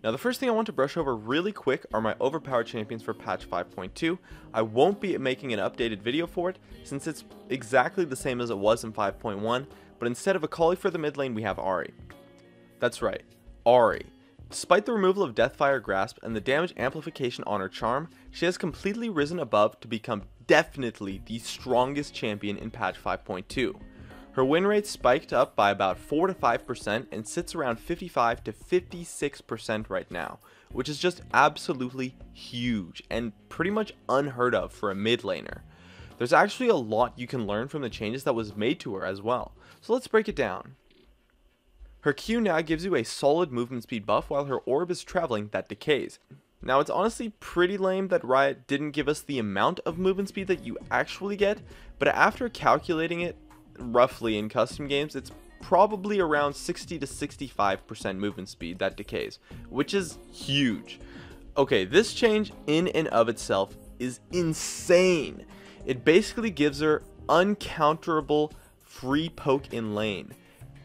Now the first thing I want to brush over really quick are my overpowered champions for patch 5.2. I won't be making an updated video for it since it's exactly the same as it was in 5.1, but instead of Akali for the mid lane we have Ahri. That's right, Ahri. Despite the removal of Deathfire Grasp and the damage amplification on her charm, she has completely risen above to become definitely the strongest champion in patch 5.2. Her win rate spiked up by about 4 to 5% and sits around 55 to 56% right now, which is just absolutely huge and pretty much unheard of for a mid laner. There's actually a lot you can learn from the changes that was made to her as well, so let's break it down. Her Q now gives you a solid movement speed buff while her orb is traveling that decays. Now it's honestly pretty lame that Riot didn't give us the amount of movement speed that you actually get, but after calculating it roughly in custom games, it's probably around 60 to 65% movement speed that decays, which is huge. Okay, this change in and of itself is insane. It basically gives her uncounterable free poke in lane.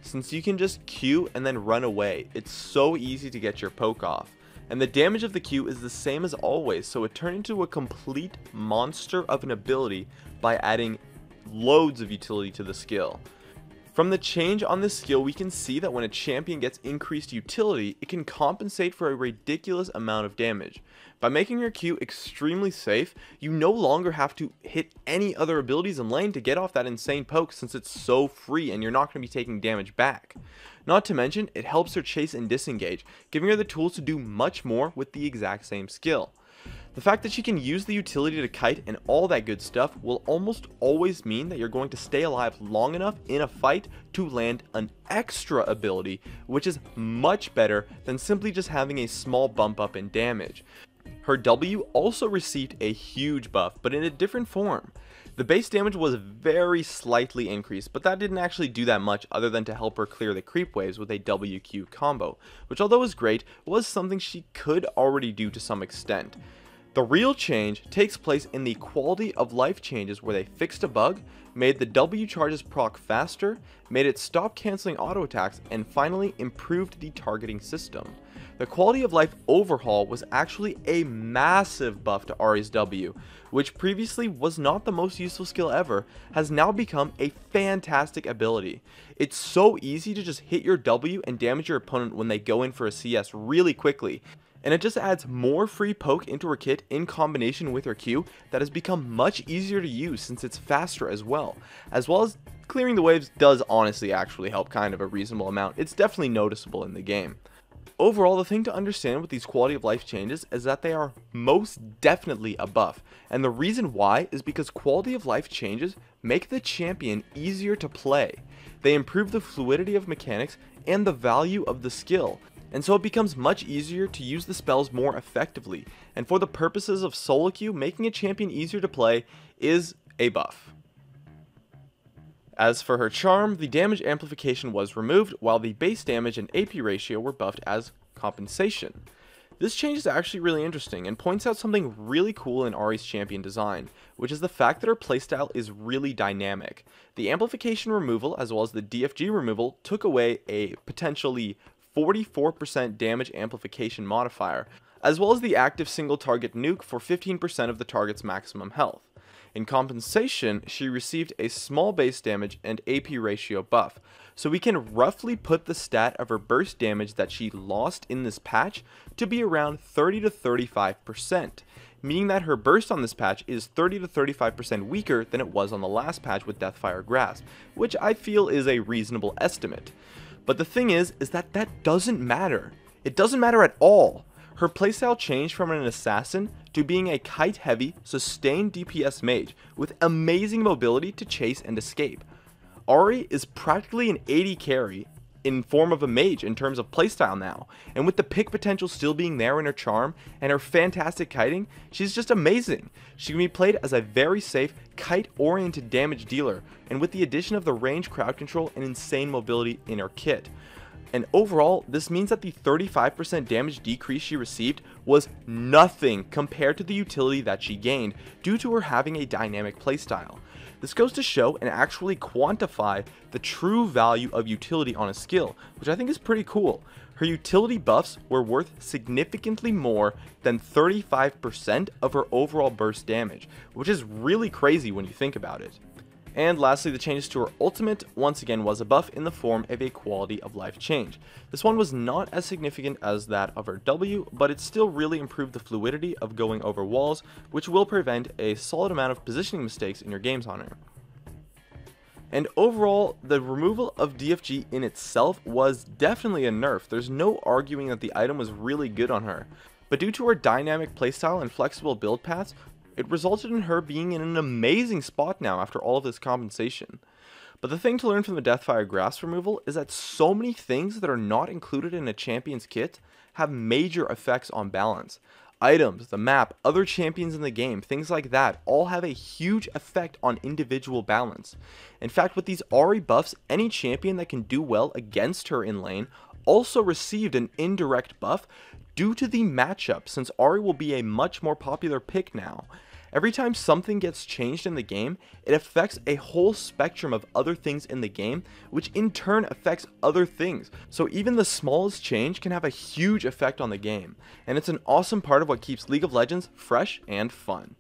Since you can just Q and then run away, it's so easy to get your poke off. And the damage of the Q is the same as always, so it turned into a complete monster of an ability by adding loads of utility to the skill. From the change on this skill, we can see that when a champion gets increased utility, it can compensate for a ridiculous amount of damage. By making your Q extremely safe, you no longer have to hit any other abilities in lane to get off that insane poke since it's so free and you're not going to be taking damage back. Not to mention, it helps her chase and disengage, giving her the tools to do much more with the exact same skill. The fact that she can use the utility to kite and all that good stuff will almost always mean that you're going to stay alive long enough in a fight to land an extra ability, which is much better than simply just having a small bump up in damage. Her W also received a huge buff, but in a different form. The base damage was very slightly increased, but that didn't actually do that much other than to help her clear the creep waves with a WQ combo, which although was great, was something she could already do to some extent. The real change takes place in the quality of life changes where they fixed a bug, made the W charges proc faster, made it stop cancelling auto attacks, and finally improved the targeting system. The quality of life overhaul was actually a massive buff to Ahri's W, which previously was not the most useful skill ever, has now become a fantastic ability. It's so easy to just hit your W and damage your opponent when they go in for a CS really quickly. And it just adds more free poke into her kit in combination with her Q that has become much easier to use since it's faster as well as clearing the waves does honestly actually help kind of a reasonable amount. It's definitely noticeable in the game. Overall, the thing to understand with these quality of life changes is that they are most definitely a buff, and the reason why is because quality of life changes make the champion easier to play. They improve the fluidity of mechanics and the value of the skill, and so it becomes much easier to use the spells more effectively, and for the purposes of solo queue, making a champion easier to play is a buff. As for her charm, the damage amplification was removed, while the base damage and AP ratio were buffed as compensation. This change is actually really interesting and points out something really cool in Ahri's champion design, which is the fact that her playstyle is really dynamic. The amplification removal as well as the DFG removal took away a potentially 44% damage amplification modifier, as well as the active single target nuke for 15% of the target's maximum health. In compensation, she received a small base damage and AP ratio buff, so we can roughly put the stat of her burst damage that she lost in this patch to be around 30 to 35%, meaning that her burst on this patch is 30 to 35% weaker than it was on the last patch with Deathfire Grasp, which I feel is a reasonable estimate. But the thing is that doesn't matter. It doesn't matter at all. Her playstyle changed from an assassin to being a kite-heavy, sustained DPS mage with amazing mobility to chase and escape. Ahri is practically an 80 carry in form of a mage in terms of playstyle now, and with the pick potential still being there in her charm and her fantastic kiting, she's just amazing. She can be played as a very safe, kite-oriented damage dealer, and with the addition of the range crowd control and insane mobility in her kit. And overall, this means that the 35% damage decrease she received was nothing compared to the utility that she gained due to her having a dynamic playstyle. This goes to show and actually quantify the true value of utility on a skill, which I think is pretty cool. Her utility buffs were worth significantly more than 35% of her overall burst damage, which is really crazy when you think about it. And lastly, the changes to her ultimate once again was a buff in the form of a quality of life change. This one was not as significant as that of her W, but it still really improved the fluidity of going over walls, which will prevent a solid amount of positioning mistakes in your games on her. And overall, the removal of DFG in itself was definitely a nerf. There's no arguing that the item was really good on her, but due to her dynamic playstyle and flexible build paths, it resulted in her being in an amazing spot now after all of this compensation. But the thing to learn from the Deathfire Grasp removal is that so many things that are not included in a champion's kit have major effects on balance. Items, the map, other champions in the game, things like that all have a huge effect on individual balance. In fact, with these Ahri buffs, any champion that can do well against her in lane also received an indirect buff due to the matchup, since Ahri will be a much more popular pick now. Every time something gets changed in the game, it affects a whole spectrum of other things in the game, which in turn affects other things. So even the smallest change can have a huge effect on the game, and it's an awesome part of what keeps League of Legends fresh and fun.